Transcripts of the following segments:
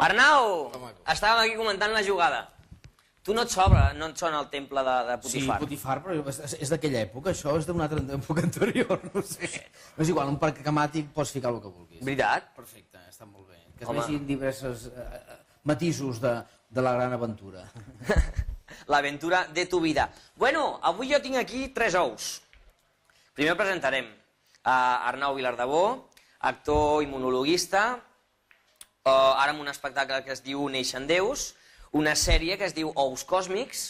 Arnau, estàvem aquí comentant la jugada. Tu no et sona el temple de Potifar? Sí, Potifar, però és d'aquella època, això és d'una altra època anterior, no sé. No és igual, un parc temàtic pots ficar el que vulguis. Veritat? Perfecte, està molt bé. Que es vegin diversos matisos de la gran aventura. L'aventura de tu vida. Bueno, avui jo tinc aquí 3 ous. Primer presentarem a Arnau Vilardebó, actor i monologuista, ara amb un espectacle que es diu Neixen Déus, una sèrie que es diu Ous Còsmics,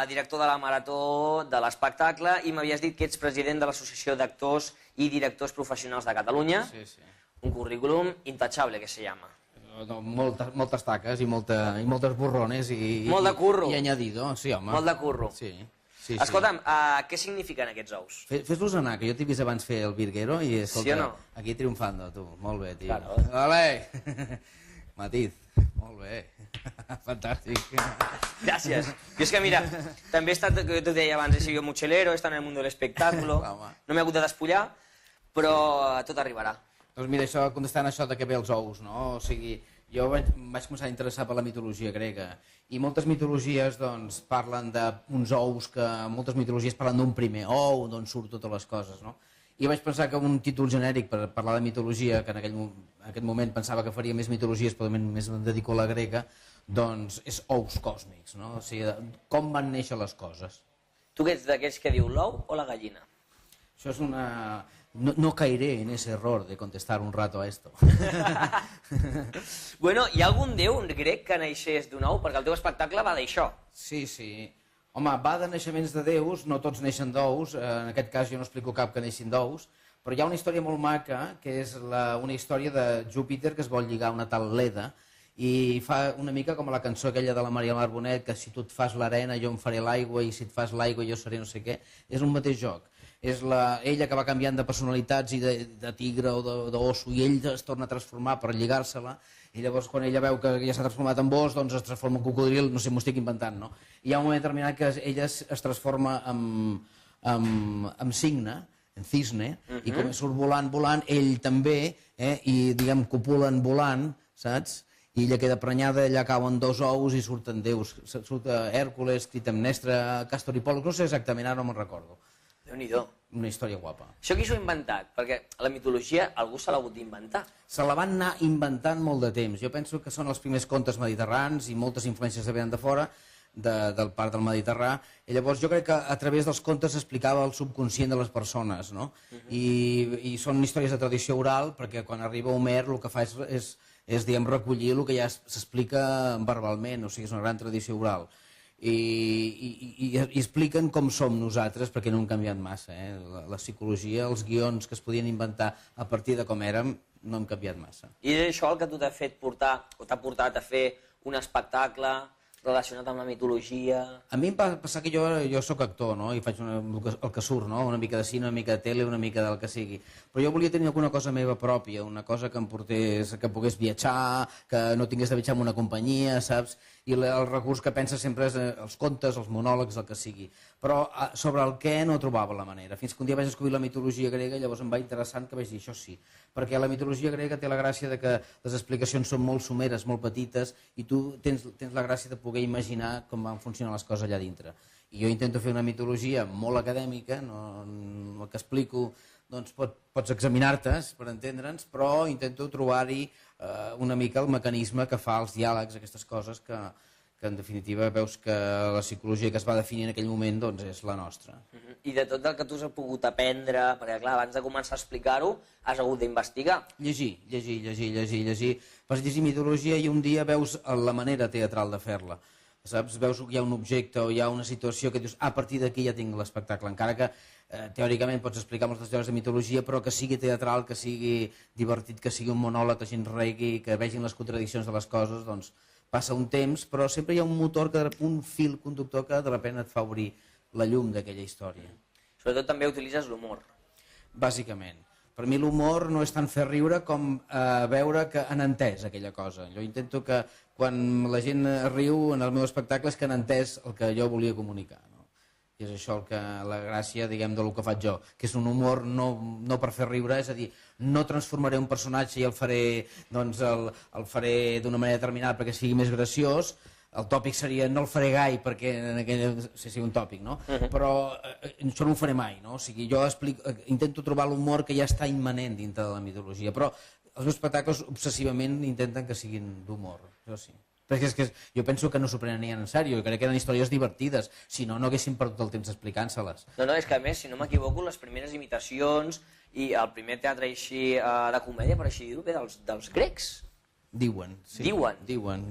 director de la Marató de l'espectacle, i m'havies dit que ets president de l'Associació d'Actors i Directors Professionals de Catalunya. Sí, sí. Un currículum intachable, que se llama. Moltes taques i moltes borrones i... Molt de curro. I añadido, sí, home. Molt de curro. Sí. Escolta'm, què signifiquen aquests ous? Fes-los anar, que jo t'he vist abans fer el virguero i, escolta, sí o no? Aquí triomfando, tu. Molt bé, tio. Claro. Ole! Matiz. Molt bé. Fantàstic. Gràcies. Jo és que, mira, també he estat, que jo t'ho deia abans, he sido mochilero, he estat en el mundo del espectáculo, no m'he hagut de despullar, però tot arribarà. Doncs mira, això, contestant això de què ve els ous, no? O sigui, jo em vaig començar a interessar per la mitologia grega i moltes mitologies doncs, parlen d'uns ous que moltes mitologies parlen d'un primer ou d'on surt totes les coses, no? I vaig pensar que un títol genèric per parlar de mitologia, que en aquest moment pensava que faria més mitologies, però més em dedico a la grega, doncs és ous còsmics, no? O sigui, com van néixer les coses. Tu que ets d'aquells que diu l'ou o la gallina? Això és una... No caeré en ese error de contestar un rato a esto. Bueno, hi ha algun déu grec que naixés d'un ou? Perquè el teu espectacle va d'això. Sí, sí. Home, va de naixements de déus, no tots neixen d'ous, en aquest cas jo no explico cap que neixin d'ous, però hi ha una història molt maca, que és una història de Júpiter que es vol lligar a una tal Leda, i fa una mica com la cançó aquella de la Maria Mar Bonet, que si tu et fas l'arena jo em faré l'aigua, i si et fas l'aigua jo seré no sé què. És un mateix joc. És ella que va canviant de personalitats i de tigre o d'osso, i ell es torna a transformar per lligar-se-la, i llavors quan ella veu que ja s'ha transformat en os, doncs es transforma en cocodril, no sé, m'ho estic inventant, no? I hi ha un moment determinat que ella es transforma en cigne, en cisne, i com surt volant, ell també, i diguem, copulen volant, saps? I ella queda prenyada, ella cauen 2 ous i surten déus. Surt Hèrcules, Clitemnestra, Càstor i Pòl·lux, no sé exactament, ara no me'n recordo. Déu-n'hi-do. Una història guapa. Això qui s'ho ha inventat? Perquè la mitologia algú se l'ha hagut d'inventar. Se la van anar inventant molt de temps. Jo penso que són els primers contes mediterrans i moltes influències que venen de fora, del part del Mediterrà. I llavors jo crec que a través dels contes s'explicava el subconscient de les persones, no? I són històries de tradició oral, perquè quan arriba Homer el que fa és diguem, recollir el que ja s'explica verbalment, o sigui, és una gran tradició oral. I expliquen com som nosaltres, perquè no hem canviat massa. La psicologia, els guions que es podien inventar a partir de com érem, no hem canviat massa. I és això el que tu t'ha fet portar, o t'ha portat a fer un espectacle relacionat amb la mitologia? A mi em va passar que jo soc actor, no? I faig el que surt, no? Una mica de cine, una mica de tele, una mica del que sigui. Però jo volia tenir alguna cosa meva pròpia, una cosa que em portés, que pogués viatjar, que no tingués de viatjar amb una companyia, saps? I el recurs que pensa sempre és els contes, els monòlegs, el que sigui. Però sobre el què no trobava la manera. Fins que un dia vaig descobrir la mitologia grega i llavors em va interessant que vaig dir això sí. Perquè la mitologia grega té la gràcia que les explicacions són molt someres, molt petites, i tu tens la gràcia de poder imaginar com van funcionar les coses allà dintre. I jo intento fer una mitologia molt acadèmica, el que explico doncs pots examinar-te per entendre'ns, però intento trobar-hi una mica el mecanisme que fa els diàlegs, aquestes coses que en definitiva veus que la psicologia que es va definir en aquell moment doncs és la nostra. I de tot el que tu has pogut aprendre, perquè clar, abans de començar a explicar-ho has hagut d'investigar. Llegir. Vas llegir mitologia i un dia veus la manera teatral de fer-la. Saps? Veus que hi ha un objecte o hi ha una situació que dius, a partir d'aquí ja tinc l'espectacle, encara que teòricament pots explicar moltes coses de mitologia, però que sigui teatral, que sigui divertit, que sigui un monòleg, que gent regui, que vegin les contradiccions de les coses, doncs passa un temps, però sempre hi ha un motor, un fil conductor que de sobte et fa obrir la llum d'aquella història. Sobretot també utilitzes l'humor. Bàsicament. Per mi l'humor no és tant fer riure com veure que han entès aquella cosa. Jo intento que quan la gent riu en el meu espectacle és que han entès el que jo volia comunicar. I és això la gràcia, diguem, del que faig jo, que és un humor no per fer riure, és a dir, no transformaré un personatge i el faré d'una manera determinada perquè sigui més graciós. El tòpic seria no el faré gai perquè sigui un tòpic, no? Però això no ho faré mai, no? O sigui, jo intento trobar l'humor que ja està immanent dintre de la mitologia, però els meus espectacles obsessivament intenten que siguin d'humor, això sí. Perquè és que jo penso que no s'ho prenien en sèrio, jo crec que eren històries divertides, si no, no haguéssim perdut el temps explicant-se-les. No, és que a més, si no m'equivoco, les primeres imitacions i el primer teatre així de comèdia, per així dir-ho, ve dels grecs. Diuen, sí. Diuen.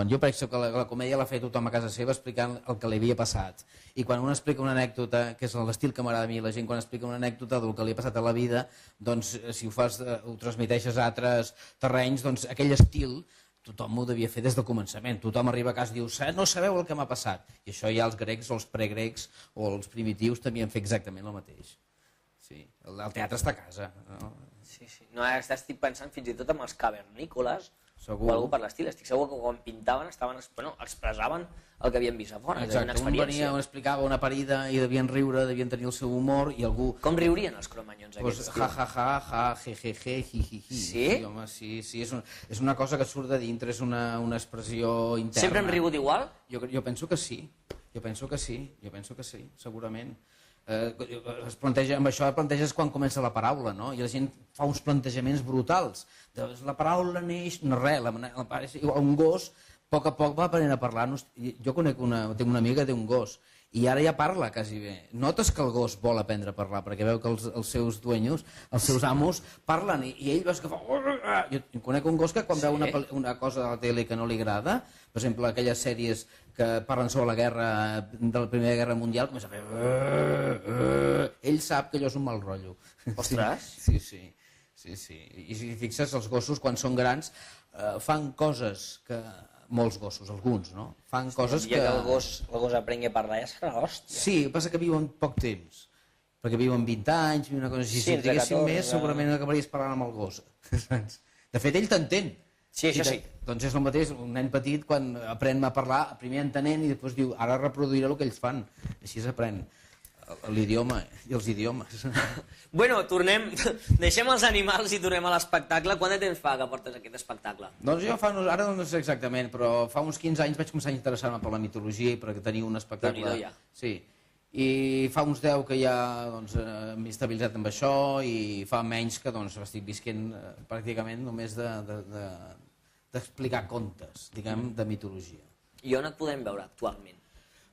Jo penso que la comèdia l'ha fet tothom a casa seva explicant el que li havia passat. I quan un explica una anècdota, que és l'estil que m'agrada a mi, la gent quan explica una anècdota del que li ha passat a la vida, doncs si ho transmeteixes a altres terrenys, doncs aquell estil tothom ho devia fer des del començament. Tothom arriba a casa i diu, no sabeu el que m'ha passat. I això ja els grecs o els pregrecs o els primitius també han fet exactament el mateix. Sí, el teatre està a casa, no? Sí. No, ara estic pensant fins i tot amb els cavernícoles o algú per l'estil. Estic segur que quan pintaven expressaven el que havien vist a fora. Exacte, un venia, un explicava una parida i devien riure, devien tenir el seu humor i algú... Com riurien els cromanyons aquests? Ja, je, hi. Sí? Home, sí, és una cosa que surt de dintre, és una expressió interna. Sempre hem rigut igual? Jo penso que sí, segurament. Amb això planteges quan comença la paraula, no? I la gent fa uns plantejaments brutals. La paraula neix, no res, un gos a poc va aprenent a parlar. Jo tinc una amiga que té un gos i ara ja parla quasi bé. Notes que el gos vol aprendre a parlar perquè veu que els seus dueños, els seus amos, parlen i ell veus que fa... Jo conec un gos que quan veu una cosa a la tele que no li agrada, per exemple, aquelles sèries que parlen sobre la guerra de la Primera Guerra Mundial, comença a fer... Ell sap que allò és un mal rotllo. Ostres! Sí. I si fixes, els gossos, quan són grans, fan coses que... Molts gossos, alguns, no? Fan coses que... El gos aprengui a parlar ja serà l'hòstia. Sí, passa que viuen poc temps. Perquè viuen 20 anys, una cosa així. Si en diguéssim més, segurament acabaries parlant amb el gos. De fet, ell t'entén. Sí, això sí. Doncs és el mateix, un nen petit, quan aprèn a parlar, primer entenent i després diu, ara reproduiré el que ells fan. Així s'aprèn l'idioma i els idiomes. Bueno, deixem els animals i tornem a l'espectacle. Quant de temps fa que portes aquest espectacle? Doncs jo ara no sé exactament, però fa uns 15 anys vaig començar a interessar-me per la mitologia i per tenir un espectacle. Déu-n'hi-do, ja. Sí. I fa uns 10 que ja m'he estabilitzat amb això i fa menys que estic visquent pràcticament només d'explicar contes, diguem, de mitologia. I on et podem veure actualment?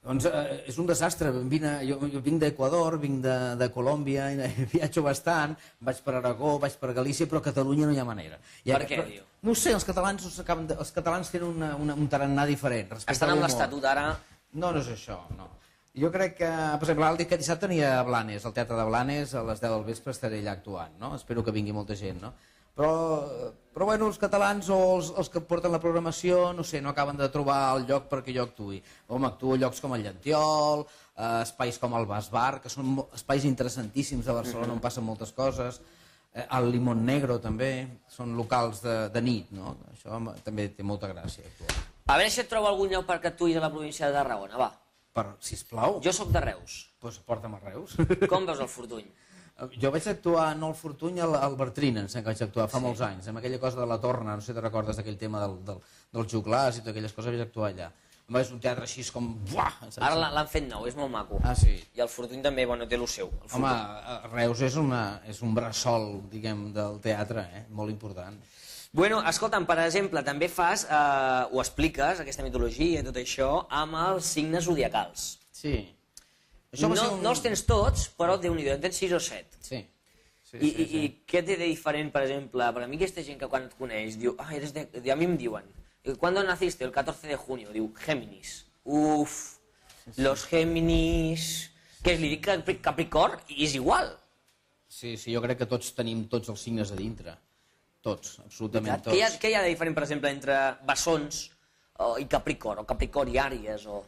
Doncs és un desastre. Jo vinc d'Equador, vinc de Colòmbia, viatjo bastant, vaig per Aragó, vaig per Galícia, però a Catalunya no hi ha manera. Per què, diu? No ho sé, els catalans tenen un tarannà diferent. Estan amb l'Estatut ara... No és això, no. Jo crec que, per exemple, aquest dissabte aniré a Blanes, al Teatre de Blanes, a les 10 del vespre estaré allà actuant, no? Espero que vingui molta gent, no? Però bueno, els catalans o els que porten la programació, no sé, no acaben de trobar el lloc perquè jo actuï. Home, actuo a llocs com el Llentiol, espais com el Bas Bar, que són espais interessantíssims de Barcelona on passen moltes coses, el Limón Negro també, són locals de nit, no? Això també té molta gràcia. A veure si et trobo algun lloc perquè actuïs a la província de Tarragona, va. Sisplau. Jo sóc de Reus. Doncs porta'm a Reus. Com veus el Fortuny? Jo vaig actuar, no al Fortuny, al Bertrina, em sembla que vaig actuar fa molts anys, amb aquella cosa de la Torna, no sé si te recordes d'aquell tema dels joglars i totes aquelles coses, vaig actuar allà. És un teatre així com... Ara l'han fet nou, és molt maco. Ah, sí? I el Fortuny també, bueno, té el seu. Home, Reus és un bressol, diguem, del teatre, molt important. Bueno, escolta'm, per exemple, també fas, o expliques, aquesta mitologia i tot això, amb els signes zodiacals. Sí. No els tens tots, però Déu-n'hi-do, en tens 6 o 7. Sí. I què té de diferent, per exemple, per a mi aquesta gent que quan et coneix diu, a mi em diuen, ¿cuándo naciste? El 14 de junio. Diu, Géminis. Uf, los Géminis... Què és, li dic Capricorn? I és igual. Sí, jo crec que tots tenim tots els signes a dintre. Tots, absolutament tots. Què hi ha de diferent, per exemple, entre bessons i Capricorn, o Capricorn i Àries, o...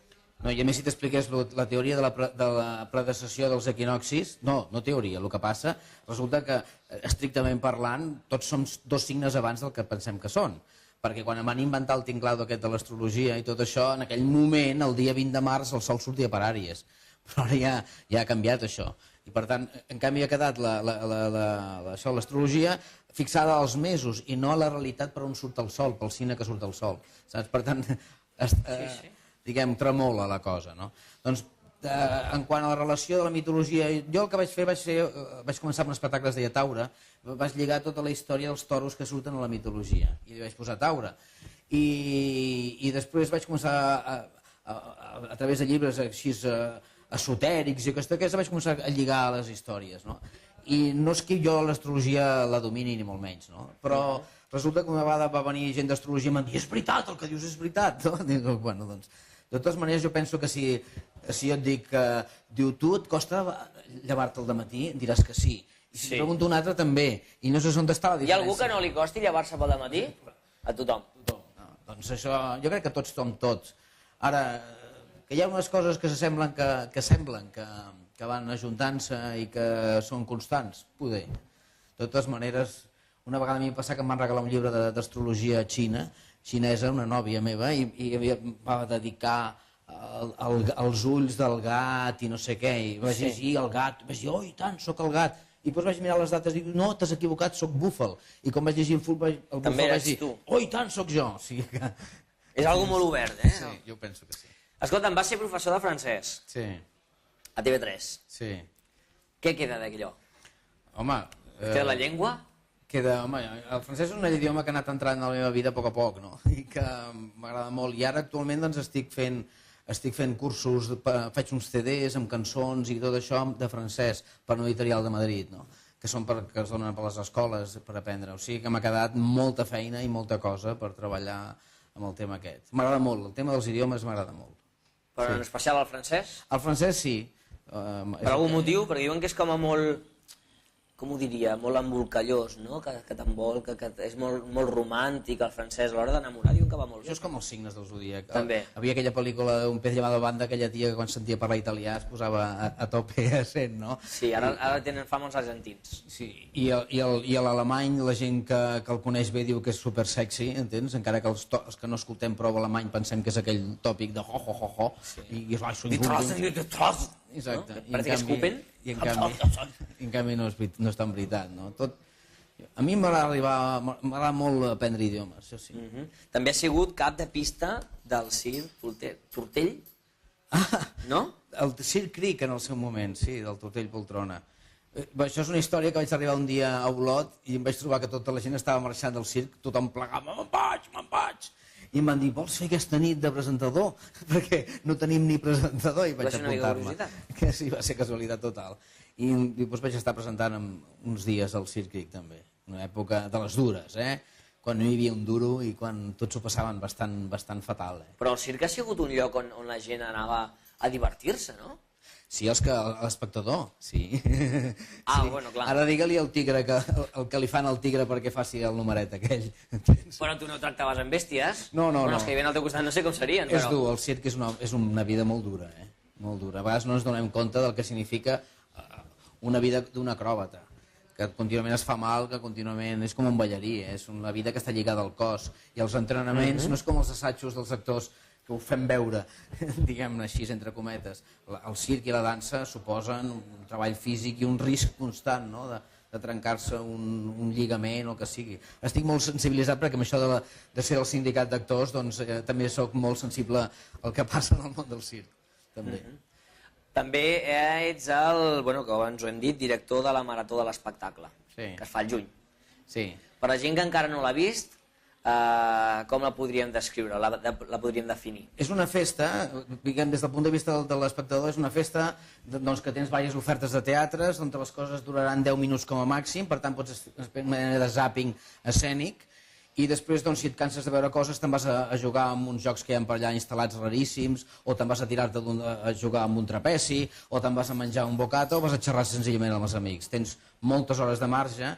No, i a més si t'expliqués la teoria de la predecessió dels equinoxis, no teoria, el que passa, resulta que, estrictament parlant, tots som 2 signes abans del que pensem que són. Perquè quan van inventar el tinglado aquest de l'astrologia i tot això, en aquell moment, el dia 20 de març, el sol sortia per Àries. però ara ja ha canviat això. I per tant, en canvi ha quedat l'astrologia fixada als mesos i no a la realitat per on surt el sol, pel cine que surt el sol. Saps? Per tant, diguem, tremola la cosa, no? Doncs, en quant a la relació de la mitologia, jo el que vaig fer vaig començar amb un espectacle que es deia Taure, vaig lligar tota la història dels toros que surten a la mitologia, i li vaig posar Taure. I després vaig començar, a través de llibres així esotèrics i aquesta vaig començar a lligar a les històries, no? I no és que jo l'astrologia la domini ni molt menys, no? Però resulta que una vegada va venir gent d'astrologia i m'han dit, és veritat, el que dius és veritat, no? Dic, bueno, doncs, de totes maneres jo penso que si jo et dic, diu, tu et costa llevar-te al dematí, diràs que sí. I si pregunto un altre també, i no sé on està la diferència. Hi ha algú que no li costi llevar-se pel dematí? A tothom. Doncs això, jo crec que tots som tots. Ara, que hi ha unes coses que semblen que van ajuntant-se i que són constants, poder. De totes maneres, una vegada a mi em passava que em van regalar un llibre d'astrologia xinesa, una nòvia meva, i va dedicar els ulls del gat i no sé què, i vaig llegir el gat, vaig dir, oh, i tant, sóc el gat. I després vaig mirar les dates i dic, no, t'has equivocat, sóc búfal. I quan vaig llegir el búfal vaig dir, oh, i tant, sóc jo. És algo molt obert, eh? Sí, jo penso que sí. Escolta'm, vas ser professor de francès. Sí. A TV3. Sí. Què queda d'allò? Home... Queda la llengua? Home, el francès és un idioma que ha anat entrant en la meva vida a poc a poc, no? I que m'agrada molt. I ara actualment doncs estic fent cursos, faig uns CDs amb cançons i tot això de francès per una editorial de Madrid, no? Que es donen per les escoles per aprendre. O sigui que m'ha quedat molta feina i molta cosa per treballar amb el tema aquest. M'agrada molt, el tema dels idiomes m'agrada molt. Però en especial el francès? El francès sí. Per algun motiu? Perquè diuen que és com a molt... com ho diria, molt embolcallós, no? Que t'envolca, que és molt romàntic, el francès, a l'hora d'enamorar diuen que va molt bé. Això és com els signes del zodíac. També. Havia aquella pel·lícula Un pez llamado Banda, aquella tia que quan sentia parlar italià es posava a tope accent, no? Sí, ara tenen fama els argentins. Sí, i a l'alemany la gent que el coneix bé diu que és super sexy, entens? Encara que els que no escoltem prou alemany pensem que és aquell tòpic de ho, i és exacte. Parece que escupen. I en canvi no és tan veritat, no? A mi m'agrada molt aprendre idiomes, això sí. També ha sigut cap de pista del Circ Tortell, no? El Circ Cric en el seu moment, sí, del Tortell Poltrona. Això és una història que vaig arribar un dia a Olot i em vaig trobar que tota la gent estava marxant del circ, tothom plegava, me'n vaig. I em van dir, vols fer aquesta nit de presentador? Perquè no tenim ni presentador, i vaig apuntar-me. Que sí, va ser casualitat total. I després vaig estar presentant uns dies al Circ Cric també, una època de les dures, quan no hi havia un duro i quan tots ho passaven bastant fatal. Però el circ ha sigut un lloc on la gent anava a divertir-se, no? Sí, l'espectador, sí. Bueno, clar. Ara digue-li al tigre el que li fan al tigre perquè faci el numeret aquell. Però tu no tractaves amb bèsties? No. Bueno, els que hi ven al teu costat no sé com serien, però... És dur, el circ és una vida molt dura, molt dura. A vegades no ens donem compte del que significa una vida d'un acròbata, que contínuament es fa mal, que contínuament és com un ballarí, és una vida que està lligada al cos. I els entrenaments no és com els assajos dels actors que ho fem veure, diguem-ne així, entre cometes. El circ i la dansa suposen un treball físic i un risc constant, no?, de trencar-se un lligament o el que sigui. Estic molt sensibilitzat perquè amb això de ser el sindicat d'actors doncs, també sóc molt sensible al que passa en el món del circ. També ets que abans ho hem dit, director de la Marató de l'Espectacle, que es fa al juny. Per la gent que encara no l'ha vist, com la podríem descriure, la podríem definir? És una festa, diguem, des del punt de vista de l'espectador, és una festa que tens diverses ofertes de teatres, on les coses duraran 10 minuts com a màxim, per tant pots fer una manera de zàping escènic, i després, si et canses de veure coses, te'n vas a jugar amb uns jocs que hi ha per allà instal·lats raríssims, o te'n vas a tirar-te a jugar amb un trapeci, o te'n vas a menjar un bocata, o vas a xerrar senzillament amb els amics. Tens moltes hores de marge,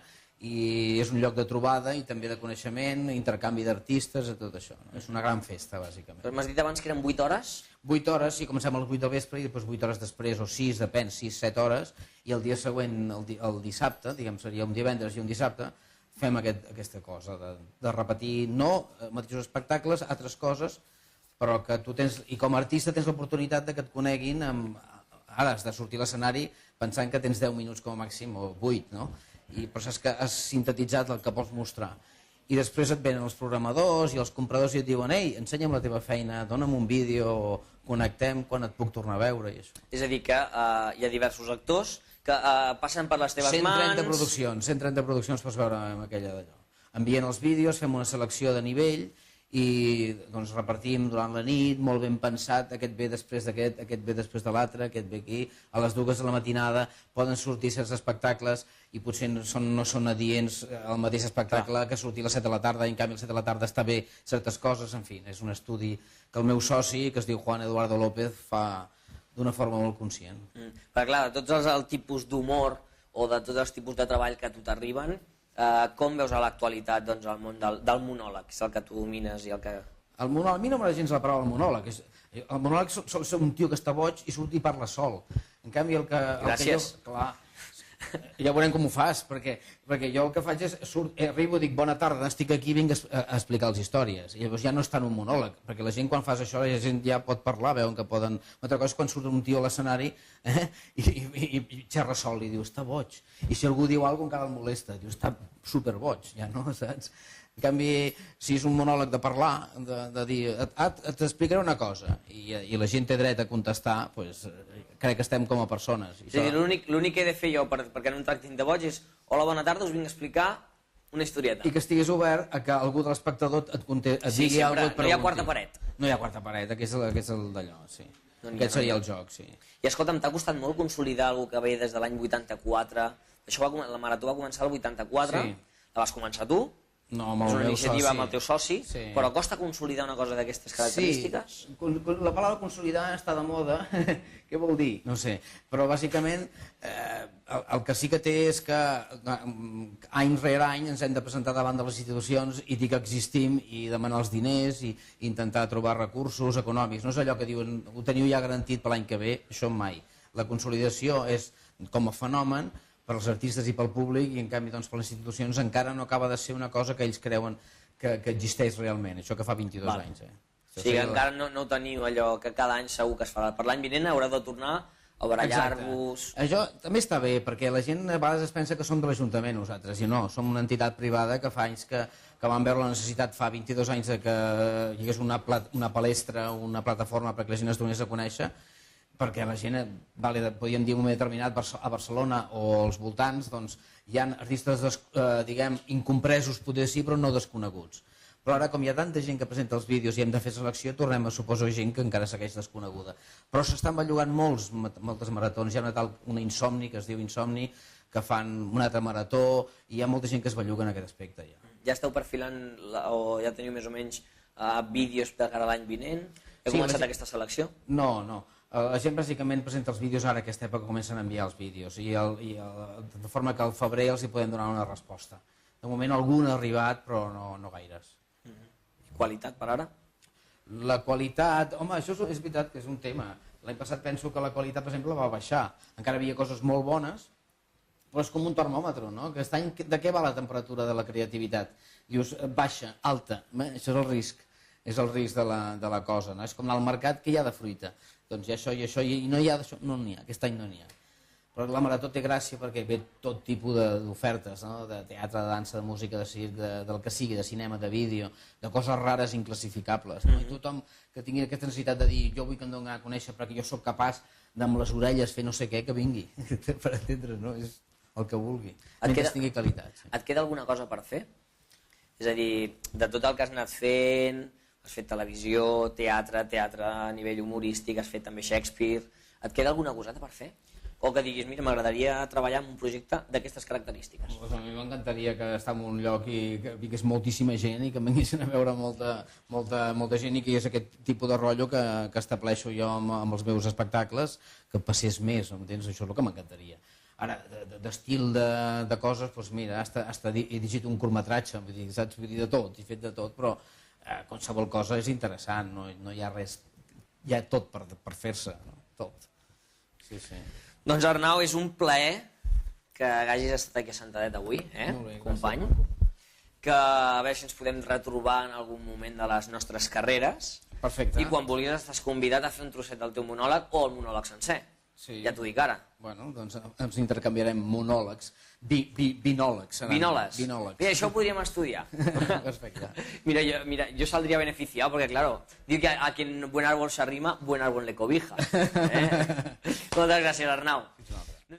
i és un lloc de trobada i també de coneixement, intercanvi d'artistes i tot això. És una gran festa, bàsicament. Però m'has dit abans que eren 8 hores? 8 hores, sí, comencem a les 8 del vespre i després 8 hores després, o 6, depèn, 6-7 hores, i el dia següent, el dissabte, diguem, seria un divendres i un dissabte, fem aquesta cosa de repetir, no mateixos espectacles, altres coses, però que tu tens, i com a artista tens l'oportunitat que et coneguin ara has de sortir a l'escenari pensant que tens 10 minuts com a màxim, o 8, no? Però saps que has sintetitzat el que vols mostrar. I després et venen els programadors i els compradors i et diuen ei, ensenya'm la teva feina, dona'm un vídeo, connectem quan et puc tornar a veure i això. És a dir, que hi ha diversos actors que passen per les teves 130 produccions, 130 produccions pots veure amb aquella d'allò. Envien els vídeos, fem una selecció de nivell i doncs repartim durant la nit, molt ben pensat, aquest ve després d'aquest, aquest ve després de l'altre, aquest ve aquí, a les 2 de la matinada poden sortir certs espectacles i potser no són adients el mateix espectacle que sortir a les 7 de la tarda i en canvi a les 7 de la tarda està bé certes coses, en fi, és un estudi que el meu soci, que es diu Juan Eduardo López, fa d'una forma molt conscient. Perquè clar, de tots els tipus d'humor o de tots els tipus de treball que a tu t'arriben, com veus a l'actualitat el món del monòleg, que és el que tu domines i el que... A mi no m'agrada gens la paraula monòleg. El monòleg sol ser un tio que està boig i surt i parla sol. En canvi, el que Gràcies. Clar, ja veurem com ho fas, perquè jo el que faig és, arribo i dic bona tarda, estic aquí, vinc a explicar les històries. I llavors ja no és tant un monòleg, perquè la gent quan fas això, la gent ja pot parlar, veuen que poden... Una altra cosa és quan surt un tio a l'escenari i xerra sol i diu, està boig. I si algú diu alguna cosa encara el molesta, diu, està superboig, ja no, saps? En canvi, si és un monòleg de parlar, de dir, t'explicaré una cosa, i la gent té dret a contestar, doncs crec que estem com a persones. És a dir, l'únic que he de fer jo perquè no em tractin de boig és hola, bona tarda, us vinc a explicar una historieta. I que estiguis obert a que algú de l'espectador et digui alguna cosa, et pregunti. No hi ha quarta paret. No hi ha quarta paret, aquest és el d'allò, sí. Aquest seria el joc, sí. I escolta'm, t'ha costat molt consolidar alguna que ve des de l'any 84? La Marató va començar el 84, la vas començar tu? No, amb és el una meu iniciativa soci. amb el teu soci, però costa consolidar una cosa d'aquestes característiques? Sí, la paraula consolidar està de moda, què vol dir? No sé, però bàsicament el que sí que té és que any rere any ens hem de presentar davant de les institucions i dir que existim i demanar els diners i intentar trobar recursos econòmics. No és allò que diuen, ho teniu ja garantit per l'any que ve, això mai. La consolidació és com a fenomen per als artistes i pel públic i en canvi doncs, per les institucions encara no acaba de ser una cosa que ells creuen que existeix realment, això que fa 22 anys. O sigui, encara no ho teniu allò que cada any segur que es farà. Per l'any vinent haureu de tornar a barallar-vos... Això també està bé, perquè la gent a vegades es pensa que som de l'Ajuntament nosaltres, i no, som una entitat privada que fa anys que van veure la necessitat fa 22 anys que hi hagués una palestra, una plataforma perquè la gent es donés a conèixer, perquè la gent, podríem dir un moment determinat, a Barcelona o als voltants, doncs hi ha artistes, diguem, incompresos, potser sí, però no desconeguts. Però ara, com hi ha tanta gent que presenta els vídeos i hem de fer selecció, tornem a suposar gent que encara segueix desconeguda. Però s'estan bellugant moltes maratons. Hi ha una Insomni, que es diu Insomni, que fan una altra marató, i hi ha molta gent que es belluga en aquest aspecte. Ja esteu perfilant, o ja teniu més o menys vídeos de cara a l'any vinent? Heu començat aquesta selecció? No. La gent bàsicament presenta els vídeos ara, aquesta època comencen a enviar els vídeos, de forma que al febrer els hi podem donar una resposta. De moment algun ha arribat, però no gaires. Qualitat per ara? La qualitat, home, això és veritat que és un tema. L'any passat penso que la qualitat, per exemple, va baixar. Encara hi havia coses molt bones, però és com un termòmetre, no? Aquest any, de què va la temperatura de la creativitat? Dius, baixa, alta, això és el risc. És el risc de la cosa, no? És com anar al mercat, que hi ha de fruita. Doncs hi ha això, i no hi ha d'això, no n'hi ha, aquest any no n'hi ha. Però la Marató té gràcia perquè ve tot tipus d'ofertes, no? De teatre, de dansa, de música, de circ, del que sigui, de cinema, de vídeo, de coses rares i inclassificables. No? I tothom que tingui aquesta necessitat de dir jo vull que em doni a conèixer perquè jo sóc capaç d'amb les orelles fer no sé què, que vingui, per entendre, no? És el que vulgui, mentre tingui qualitat. Sí. Et queda alguna cosa per fer? És a dir, de tot el que has anat fent... Has fet televisió, teatre a nivell humorístic, has fet també Shakespeare... Et queda alguna coseta per fer? O que diguis, mira, m'agradaria treballar en un projecte d'aquestes característiques? Pues a mi m'encantaria que estar en un lloc i que vingués moltíssima gent i que em vinguessin a veure molta gent i que hi hagués aquest tipus de rotllo que estableixo jo amb els meus espectacles, que passés més, entens? Això és el que m'encantaria. Ara, d'estil de coses, doncs mira, he dirigit un curtmetratge, saps? Vull dir, de tot, he fet de tot, però qualsevol cosa és interessant, no hi ha res, hi ha tot per fer-se, tot. Sí. Doncs Arnau, és un plaer que hagis estat aquí a Santadet avui, company, que a veure si ens podem retrobar en algun moment de les nostres carreres. Perfecte. I quan vulguis estàs convidat a fer un trosset del teu monòleg o el monòleg sencer. Sí. Ja t'ho dic ara. Bueno, doncs ens intercanviarem monòlegs, binòlegs. Binòlegs. Binòlegs. Mira, això ho podríem estudiar. Perfecte. Mira, yo saldría beneficiado porque, claro, digo que a quien buen árbol se arrima, buen árbol le cobija. Moltes gràcies, Arnau.